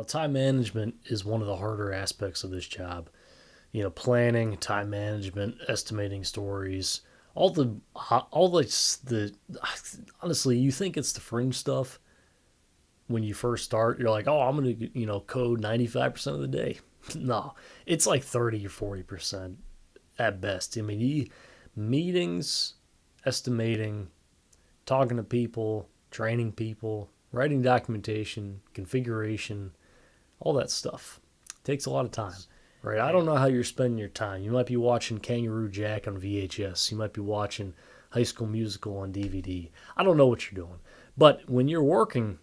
Time management is one of the harder aspects of this job. Planning, time management, estimating stories, all the honestly, you think it's the fringe stuff when you first start. You're like, oh, I'm gonna code 95% of the day. No, it's like 30 or 40% at best. I mean, meetings, estimating, talking to people, training people, writing documentation, configuration, all that stuff. It takes a lot of time, right? I don't Yeah. know how you're spending your time. You might be watching Kangaroo Jack on VHS. You might be watching High School Musical on DVD. I don't know what you're doing. But when you're working,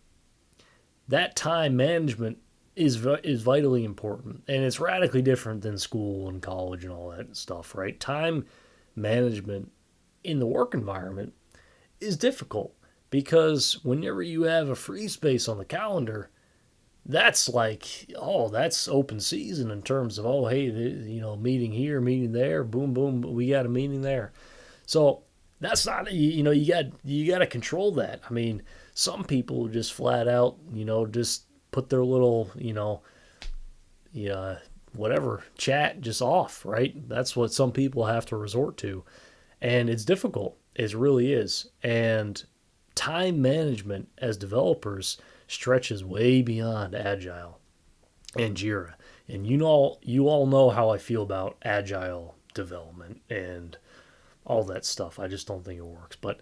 that time management is vitally important, and it's radically different than school and college and all that stuff, right? Time management in the work environment is difficult because whenever you have a free space on the calendar, that's like, oh, that's open season in terms of, oh, hey, meeting here, meeting there, boom, boom, we got a meeting there. So that's not, you got to control that. I mean, some people just flat out, just put their little, yeah, whatever chat just off, right? That's what some people have to resort to, and it's difficult. It really is, and time management as developers stretches way beyond agile and Jira. And you all know how I feel about agile development and all that stuff. I just don't think it works. But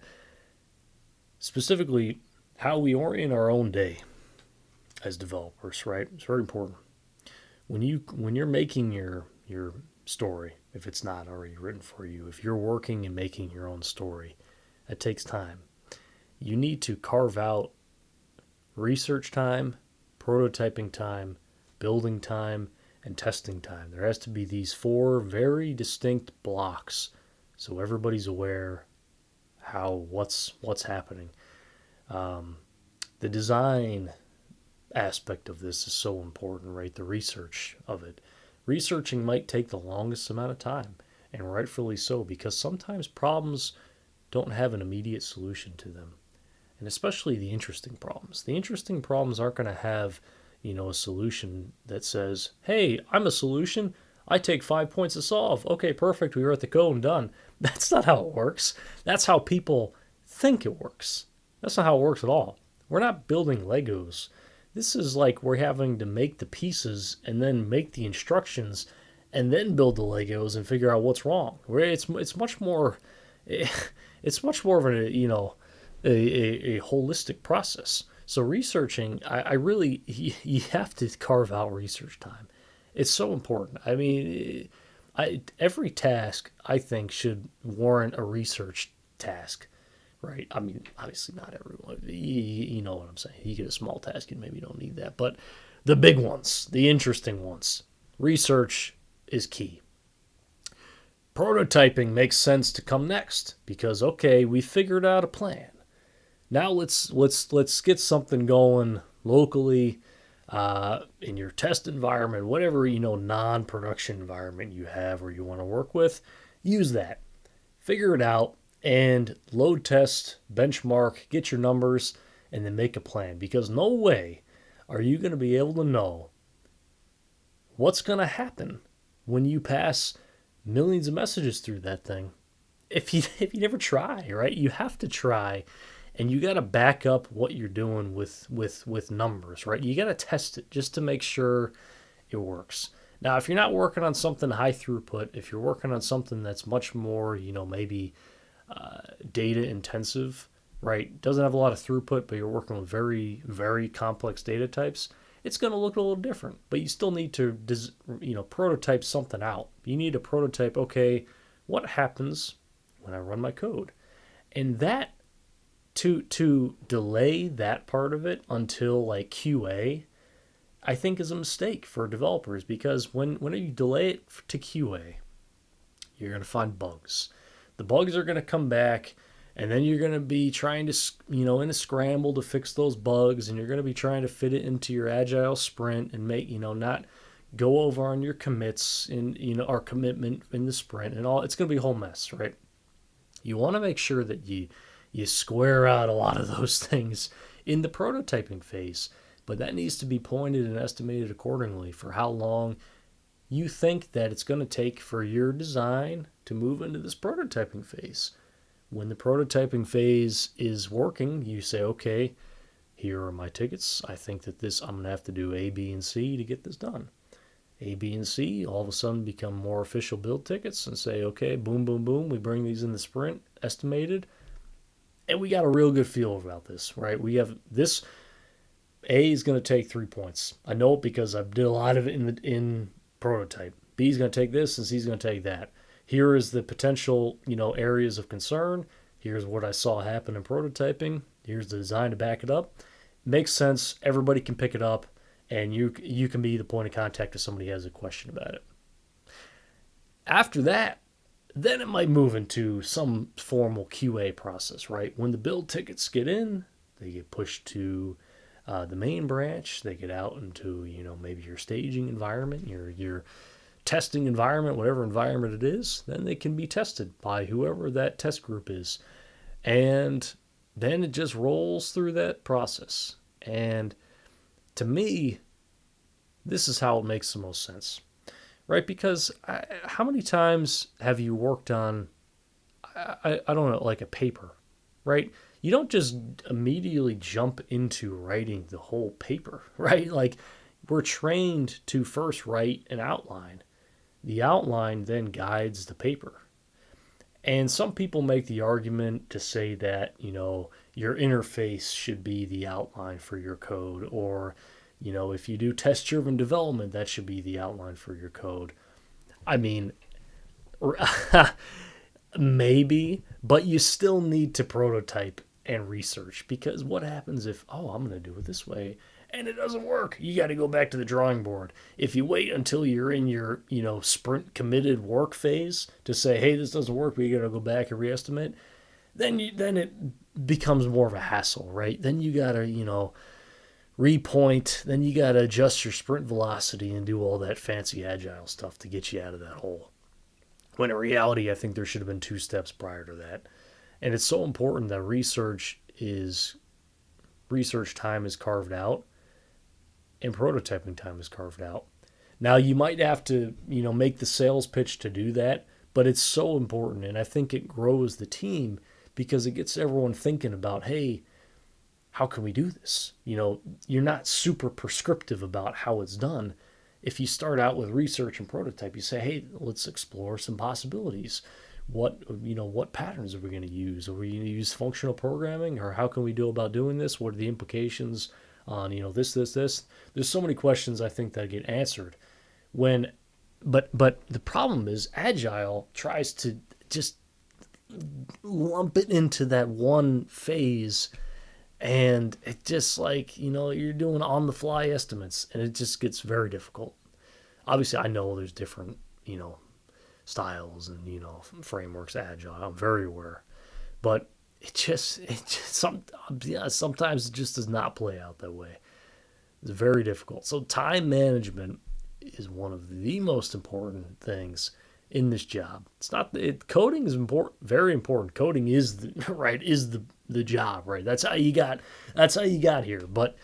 specifically, how we orient our own day as developers, right? It's very important. When you're making your story, if it's not already written for you, if you're working and making your own story, it takes time. You need to carve out research time, prototyping time, building time, and testing time. There has to be these four very distinct blocks so everybody's aware how what's happening. Um, the design aspect of this is so important, right? The research of it. Researching might take the longest amount of time, and rightfully so, because sometimes problems don't have an immediate solution to them, and especially the interesting problems. The interesting problems aren't going to have, a solution that says, "Hey, I'm a solution. I take 5 points to solve. Okay, perfect. We wrote the code and done." That's not how it works. That's how people think it works. That's not how it works at all. We're not building Legos. This is like we're having to make the pieces and then make the instructions and then build the Legos and figure out what's wrong. It's much more it's much more of a holistic process. So researching, I really you have to carve out research time. It's so important. I mean, every task I think should warrant a research task, right? I mean, obviously not everyone. You know what I'm saying. You get a small task and maybe you don't need that, but the big ones, the interesting ones, research is key. Prototyping makes sense to come next because okay, we figured out a plan. Now let's get something going locally in your test environment, whatever non-production environment you have or you want to work with. Use that, figure it out, and load test, benchmark, get your numbers, and then make a plan. Because no way are you going to be able to know what's going to happen when you pass millions of messages through that thing if you never try, right? You have to try, and you got to back up what you're doing with numbers, right? You got to test it just to make sure it works. Now, if you're not working on something high throughput, if you're working on something that's much more, maybe data intensive, right? Doesn't have a lot of throughput, but you're working with very, very complex data types, it's going to look a little different. But you still need to, prototype something out. You need to prototype, okay, what happens when I run my code? And that to delay that part of it until like QA, I think is a mistake for developers because when you delay it to QA, you're going to find bugs. The bugs are going to come back, and then you're going to be trying to, in a scramble to fix those bugs, and you're going to be trying to fit it into your agile sprint and make, not go over on your commits in, our commitment in the sprint and all. It's going to be a whole mess, right? You want to make sure that you square out a lot of those things in the prototyping phase but that needs to be pointed and estimated accordingly for how long you think that it's going to take for your design to move into this prototyping phase. When the prototyping phase is working, you say, okay, here are my tickets. I think that I'm going to have to do A, B, and C to get this done. A, B, and C all of a sudden become more official build tickets and say, okay, boom, boom, boom, we bring these in the sprint, estimated, and we got a real good feel about this, right? We have this. A is going to take 3 points. I know it because I've did a lot of it in prototype. B is going to take this, and C is going to take that. Here is the potential, areas of concern. Here's what I saw happen in prototyping. Here's the design to back it up. Makes sense. Everybody can pick it up, and you can be the point of contact if somebody has a question about it. After that, then it might move into some formal QA process, right? When the build tickets get in, they get pushed to the main branch. They get out into maybe your staging environment, your testing environment, whatever environment it is. Then they can be tested by whoever that test group is, and then it just rolls through that process. And to me, this is how it makes the most sense, right? Because how many times have you worked on, I don't know, like a paper, right? You don't just immediately jump into writing the whole paper, right? Like, we're trained to first write an outline. The outline then guides the paper. And some people make the argument to say that, your interface should be the outline for your code, or, if you do test-driven development, that should be the outline for your code. I mean, maybe, but you still need to prototype and research, because what happens if, I'm going to do it this way and it doesn't work? You got to go back to the drawing board. If you wait until you're in your, sprint committed work phase to say, hey, this doesn't work, we got to go back and reestimate, then it becomes more of a hassle, right? Then you got to, repoint, then you got to adjust your sprint velocity and do all that fancy agile stuff to get you out of that hole. When in reality, I think there should have been 2 steps prior to that. And it's so important that research time is carved out and prototyping time is carved out. Now, you might have to, make the sales pitch to do that, but it's so important. And I think it grows the team because it gets everyone thinking about, hey, how can we do this? You're not super prescriptive about how it's done. If you start out with research and prototype, you say, hey, let's explore some possibilities. What patterns are we going to use? Are we going to use functional programming, or how can we do about doing this? What are the implications on, this? There's so many questions I think that get answered but the problem is Agile tries to just lump it into that one phase, and it just like, you're doing on the fly estimates, and it just gets very difficult. Obviously, I know there's different, styles and, frameworks, Agile. I'm very aware. But sometimes it just does not play out that way. It's very difficult. So time management is one of the most important things in this job. Coding is important, very important. Coding is the job, right? That's how you got here. But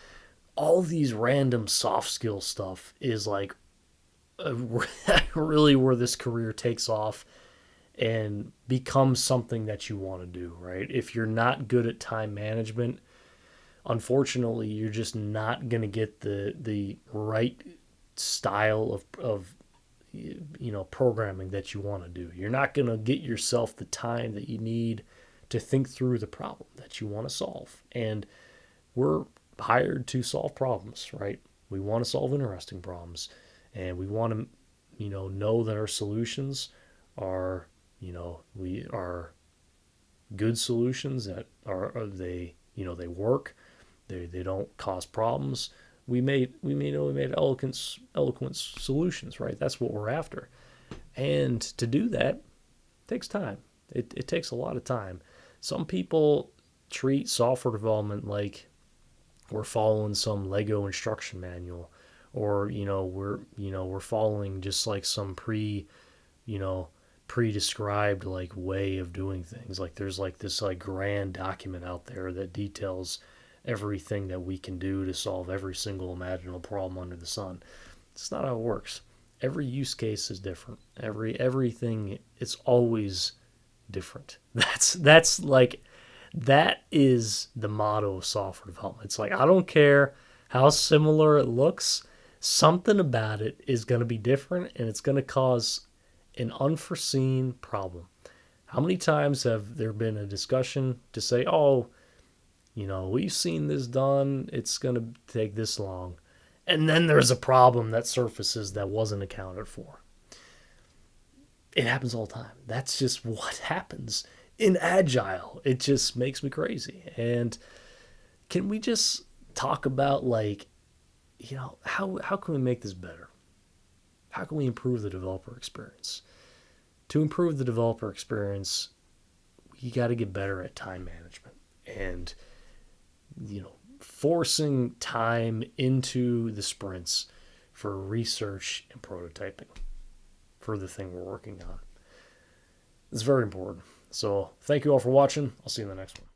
all these random soft skill stuff is like really where this career takes off and becomes something that you want to do, right? If you're not good at time management, unfortunately, you're just not going to get the right style of programming that you want to do. You're not going to get yourself the time that you need to think through the problem that you want to solve. And we're hired to solve problems, right? We want to solve interesting problems, and we want to, know that our solutions are, we are good solutions that they work, they don't cause problems. We made eloquent solutions, right? That's what we're after. And to do that takes time. It takes a lot of time. Some people treat software development like we're following some Lego instruction manual, or we're following just like some pre-described like way of doing things. Like there's like this like grand document out there that details everything that we can do to solve every single imaginable problem under the sun. It's not how it works. Every use case is different. Everything, it's always different. That's like that is the motto of software development. It's like I don't care how similar it looks, something about it is going to be different and it's going to cause an unforeseen problem. How many times have there been a discussion to say, "Oh, we've seen this done, it's going to take this long." And then there's a problem that surfaces that wasn't accounted for. It happens all the time. That's just what happens in agile. It just makes me crazy. And can we just talk about like, how can we make this better? How can we improve the developer experience? To improve the developer experience, you got to get better at time management and forcing time into the sprints for research and prototyping for the thing we're working on. It's very important. So thank you all for watching. I'll see you in the next one.